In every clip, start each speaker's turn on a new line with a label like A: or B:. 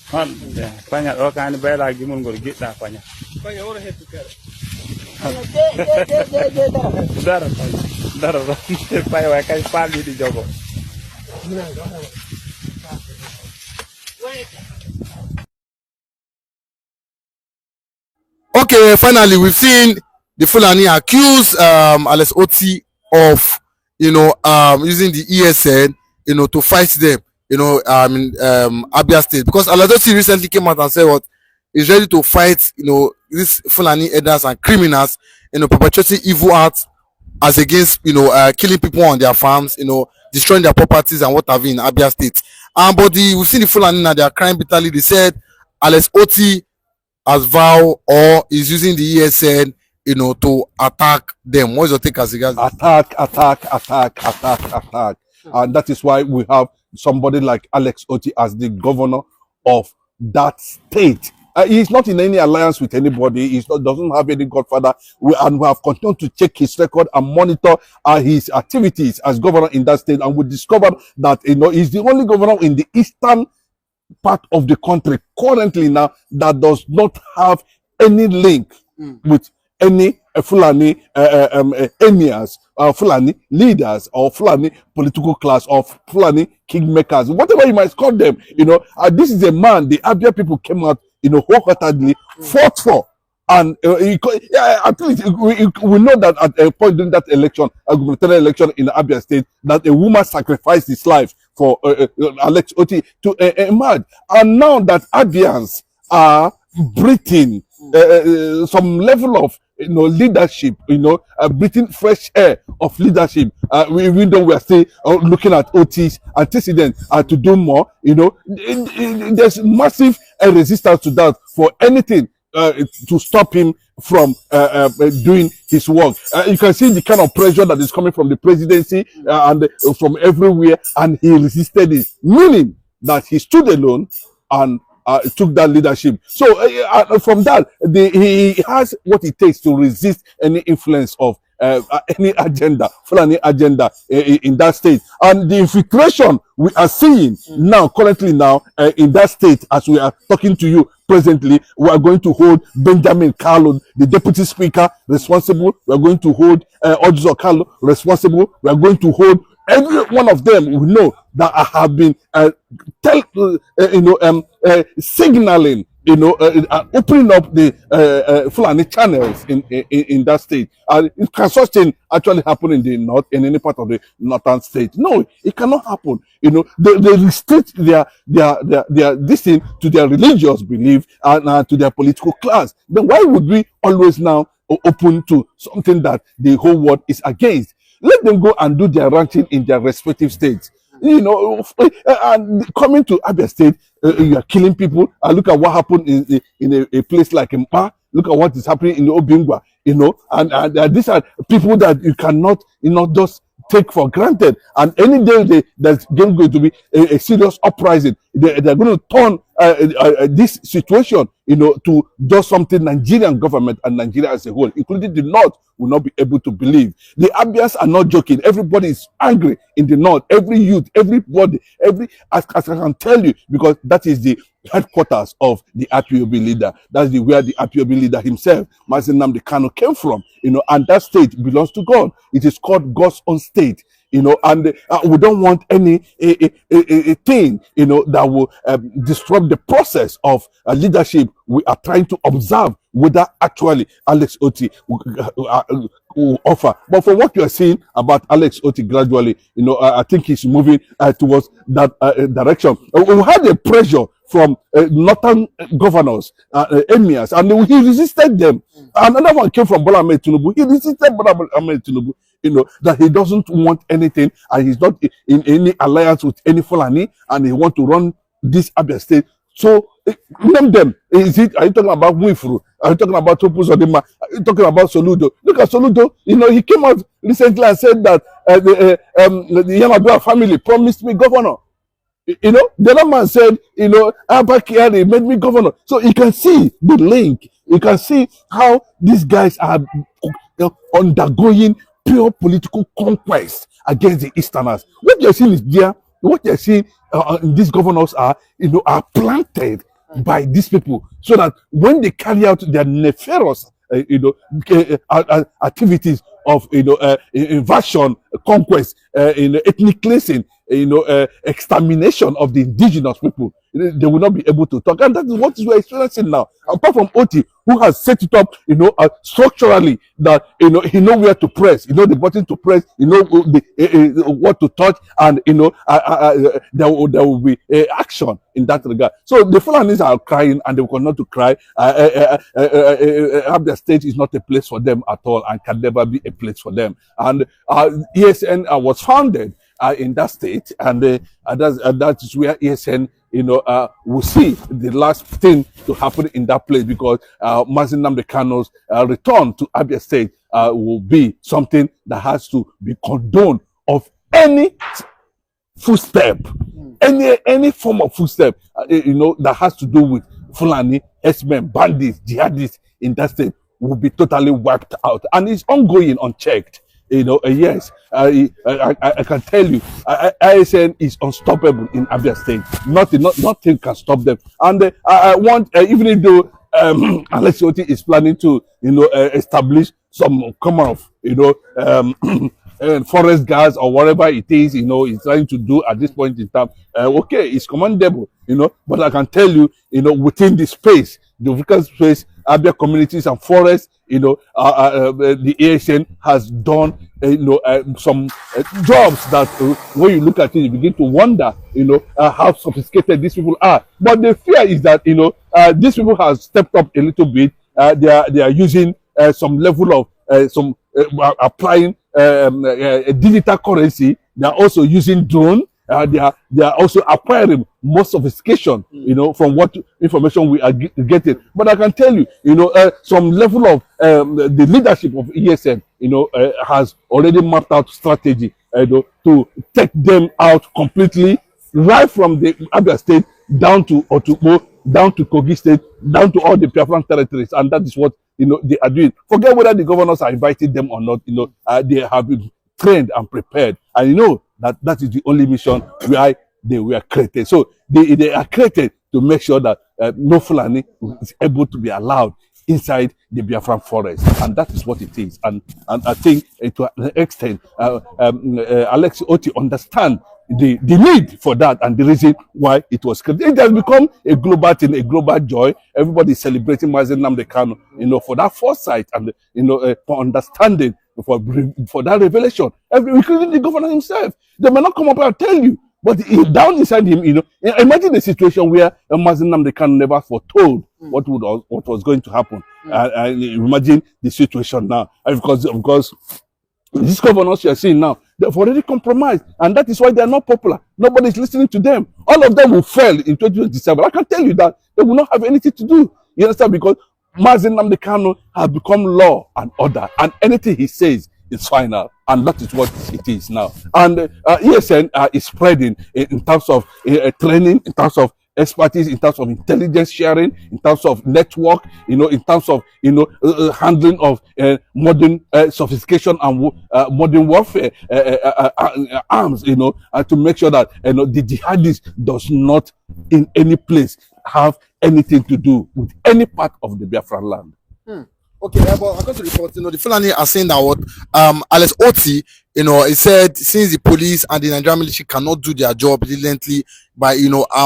A: Panya o kan be la gimul ngor gidda panya.
B: Panya ora hetu kare.
A: Daro daro paya wa kai pali di jogo.
C: Okay, finally, we've seen the Fulani accuse Alex Otti of, using the ESN, to fight them, in Abia State. Because Alex Otti recently came out and said what is ready to fight, these Fulani elders and criminals, perpetrating evil acts as against, killing people on their farms, destroying their properties and what have you in Abia State. But we've seen the Fulani now, they are crying bitterly. They said Alex Otti as vow or is using the ESN, to attack them. What is your take as regards?
D: Attack. And that is why we have somebody like Alex Otti as the governor of that state. He's not in any alliance with anybody. Doesn't have any godfather. We have continued to check his record and monitor his activities as governor in that state. And we discovered that, he's the only governor in the eastern part of the country currently now that does not have any link with any Fulani emirs, Fulani leaders, or Fulani political class, or Fulani kingmakers, whatever you might call them. This is a man the Abia people came out, wholeheartedly fought for. And at least we know that at a point during that election, a gubernatorial election in Abia State, that a woman sacrificed his life for Alex Otti to emerge. And now that Abians are breathing some level of leadership, breathing fresh air of leadership, even though we are still looking at Otti's antecedents to do more, there's massive resistance to that for anything to stop him from doing his work. You can see the kind of pressure that is coming from the presidency and from everywhere, and he resisted it, meaning that he stood alone and took that leadership. So from that, he has what it takes to resist any influence of any agenda, Fulani agenda in that state. And the infiltration we are seeing currently in that state, as we are talking to you presently, we are going to hold Benjamin Carlo, the deputy speaker, responsible. We are going to hold Odzo Carlo, responsible. We are going to hold every one of them. We know that have been signaling, opening up the Fulani channels in that state. Can such thing actually happen in the north, in any part of the northern state? No, it cannot happen. They restrict their this thing to their religious belief and to their political class. Then why would we always now open to something that the whole world is against? Let them go and do their ranking in their respective states. And coming to Abia State, you are killing people. Look at what happened in a place like Mpa. Look at what is happening in Obingwa. And these are people that you cannot, just take for granted. And any day there's going to be a serious uprising. They're going to turn this situation, to do something Nigerian government and Nigeria as a whole, including the North, will not be able to believe. The Abias are not joking. Everybody is angry in the North. Every youth, everybody, as I can tell you, because that is the headquarters of the IPOB leader. That's where the IPOB leader himself, Mazi Nnamdi Kanu, came from. And that state belongs to God. It is called God's own state. And we don't want any thing, that will disrupt the process of leadership. We are trying to observe whether actually Alex Otti will offer. But for what you are seeing about Alex Otti gradually, I think he's moving towards that direction. We had a pressure from northern governors, emirs, and he resisted them. Another one came from Bola Ahmed Tinubu. He resisted Bola Ahmed Tinubu, that he doesn't want anything, and he's not in any alliance with any Fulani, and he wants to run this Abia State. So, name them. Are you talking about Muifru? Are you talking about Topu Zodima? Are you talking about Soludo? Look at Soludo. He came out recently and said that the Yamadua family promised me governor. The other man said, Abba Kyari made me governor. So you can see the link. You can see how these guys are undergoing pure political conquest against the Easterners. What you're seeing is there. What you're seeing, these governors are planted by these people, so that when they carry out their nefarious, activities of invasion, conquest, ethnic cleansing, extermination of the indigenous people, they will not be able to talk, and that is what we're experiencing now. Apart from Otti, who has set it up, structurally, that he know where to press, the button to press, what to touch, and there will be action in that regard. So the Fulanis are crying, and they will continue to cry. Abia State is not a place for them at all, and can never be a place for them. And ESN was founded in that state, and that is where ESN will see the last thing to happen in that place, because Mazi Nnamdi Kanu's return to Abia State will be something that has to be condoned of any footstep, any form of footstep, that has to do with Fulani, herdsmen, bandits, jihadists in that state will be totally wiped out, and it's ongoing, unchecked. Yes, I can tell you, ISN is unstoppable in Abia State. Nothing can stop them. And I want, even though Alex Otti is planning to, establish some common of, forest guards or whatever it is, he's trying to do at this point in time. Okay, it's commendable, but I can tell you, within the space, the vacant space, Abia communities and forests, the ASN has done, some jobs that when you look at it, you begin to wonder, how sophisticated these people are. But the fear is that, these people have stepped up a little bit. They are using some level of applying a digital currency. They are also using drone. They are also acquiring more sophistication, from what information we are getting. But I can tell you, some level of the leadership of ESN, has already mapped out strategy, to take them out completely, right from the Abia State down to Otukpo, down to Kogi State, down to all the BIAFRA territories, and that is what they are doing. Forget whether the governors are inviting them or not. They have been trained and prepared, and that is the only mission why they were created. So they are created to make sure that no Fulani is able to be allowed inside the Biafran forest, and that is what it is. And I think to an extent, Alex Otti understand the need for that and the reason why it was created. It has become a global thing, a global joy. Everybody is celebrating Mazi Nnamdi Kanu, for that foresight and for understanding, for that revelation. Including the governor himself. They may not come up and tell you, but down inside him, imagine a situation where Mazi Nnamdi Kanu never foretold what was going to happen. Imagine the situation now, because these governors you are seeing now, they've already compromised, and that is why they are not popular. Nobody is listening to them. All of them will fail in 2027. I can tell you that they will not have anything to do. You understand? Because Mazi Nnamdi Kanu has become law and order, and anything he says is final, and that is what it is now. And ESN is spreading in terms of training, in terms of expertise, in terms of intelligence sharing, in terms of network, in terms of handling of modern sophistication and modern warfare arms, to make sure that the jihadists does not in any place have anything to do with any part of the Biafran land.
C: Okay, but according to the report, the Fulani are saying that what Alex Otti, he said since the police and the Nigerian military cannot do their job diligently by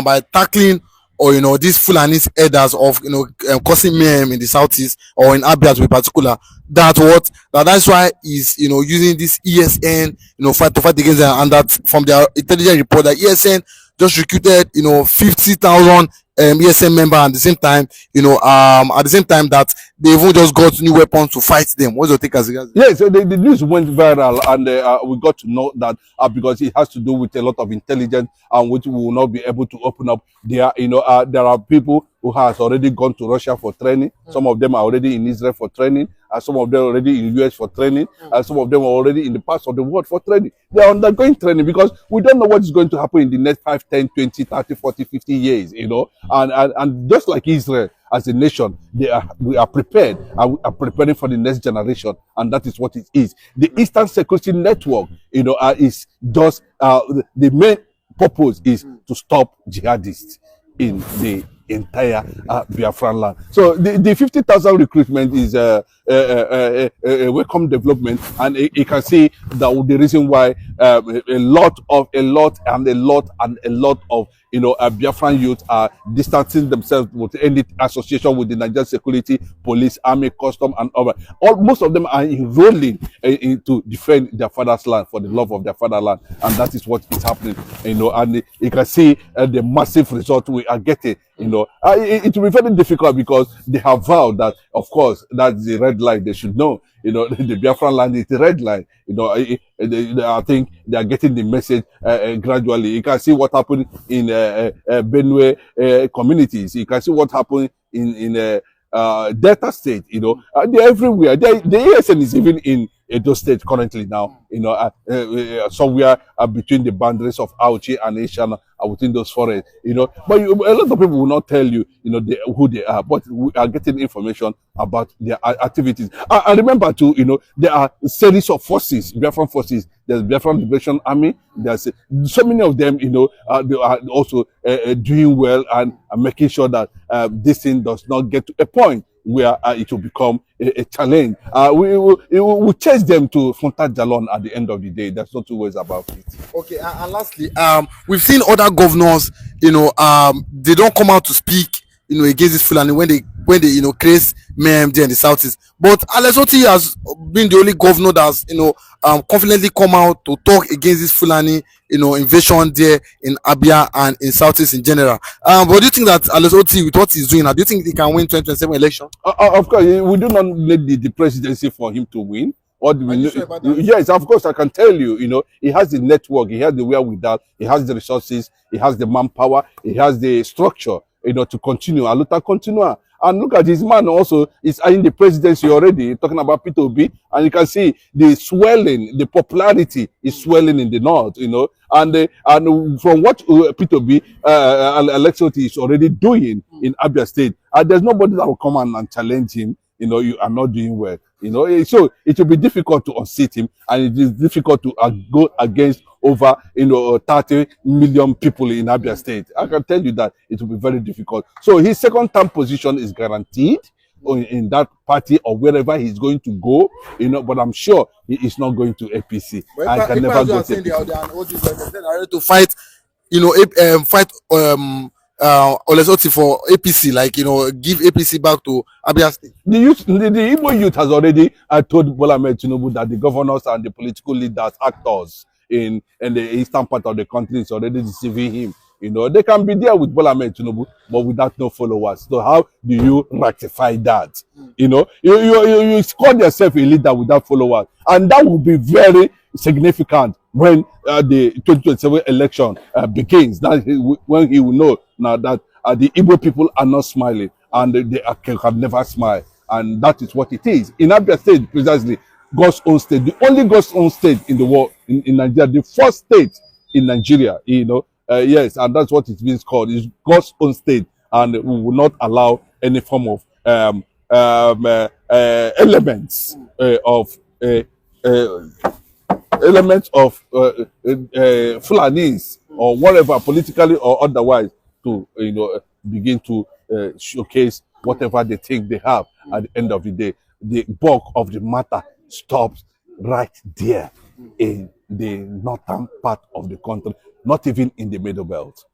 C: by tackling or these Fulani headers of causing mayhem in the southeast or in Abia to be particular, that's why he's using this ESN fight against them, and that from their intelligence report that ESN just recruited 50,000 ESN member at the same time, that they even just got new weapons to fight them. What's your take as regards?
D: Yeah, so the news went viral, and we got to know that because it has to do with a lot of intelligence, and which we will not be able to open up. There, there are people who has already gone to Russia for training. Some of them are already in Israel for training. Some of them are already in the US for training. Some of them are already in the parts of the world for training. They are undergoing training because we don't know what is going to happen in the next 5, 10, 20, 30, 40, 50 years, And just like Israel as a nation, we are prepared, and we are preparing for the next generation, and that is what it is. The Eastern Security Network, is just the main purpose is to stop jihadists in the entire Biafran land. So the 50,000 recruitment is a welcome development, and you can see that the reason why a lot of Biafran youth are distancing themselves with any association with the Nigerian security, police, army, custom, and other. Most of them are enrolling to defend their father's land for the love of their fatherland, and that is what is happening. And you can see the massive result we are getting. It will be very difficult because they have vowed that, of course, that's the red line. They should know. The Biafran land is the red line. I think they are getting the message gradually. You can see what happened in Benue communities. You can see what happened in Delta State. They're everywhere. The ASN is even in Edo State currently now. Somewhere between the boundaries of Auchi and Ishana, within those forests. But a lot of people will not tell you, who they are. But we are getting information about their activities. And remember too, there are a series of forces, Biafran forces. There's Biafran Liberation Army. There's so many of them. They are also doing well and making sure that this thing does not get to a point where it will become a challenge. We will chase them to Frontal Jalon at the end of the day. There's no two ways about it.
C: Okay, and lastly, we've seen other governors, they don't come out to speak, against this Fulani when they create mayhem there in the southeast. But Alex Otti has been the only governor that's, confidently come out to talk against this Fulani, invasion there in Abia and in southeast in general. But do you think that Alex Otti, with what he's doing now, do you think he can win 2027 election?
D: Of course, we do not need the presidency for him to win. What do we know?
C: Sure about that?
D: Yes, of course, I can tell you. He has the network, he has the wherewithal, he has the resources, he has the manpower, he has the structure, to continue. Continue. And look at his man also is in the presidency already, talking about P2B, and you can see the swelling, the popularity is swelling in the north, and from what P2B, Alex Otti is already doing in Abia State, there's nobody that will come and challenge him. You are not doing well. So it will be difficult to unseat him, and it is difficult to go against over 30 million people in Abia State. I can tell you that it will be very difficult. So his second-term position is guaranteed in that party or wherever he's going to go. But I'm sure he is not going to APC. I can never go to APC.
C: They are ready to fight, Alex Otti for APC, give APC back to Abia State.
D: The Igbo youth has already told Bola Ahmed Tinubu that the governors and the political leaders, actors in the eastern part of the country is already deceiving him. They can be there with Bola Ahmed Tinubu, but without no followers. So how do you rectify that? You call yourself a leader without followers, and that will be very significant when the 2027 election begins. When he will know now that the Igbo people are not smiling, and they can never smile, and that is what it is. In Abia State, precisely, God's own state, the only God's own state in the world, in Nigeria, the first state in Nigeria, yes, and that's what it means called, is God's own state, and we will not allow any form of elements of Fulanis or whatever, politically or otherwise, to begin to showcase whatever they think they have. At the end of the day, the bulk of the matter stops right there in the northern part of the country, not even in the middle belt.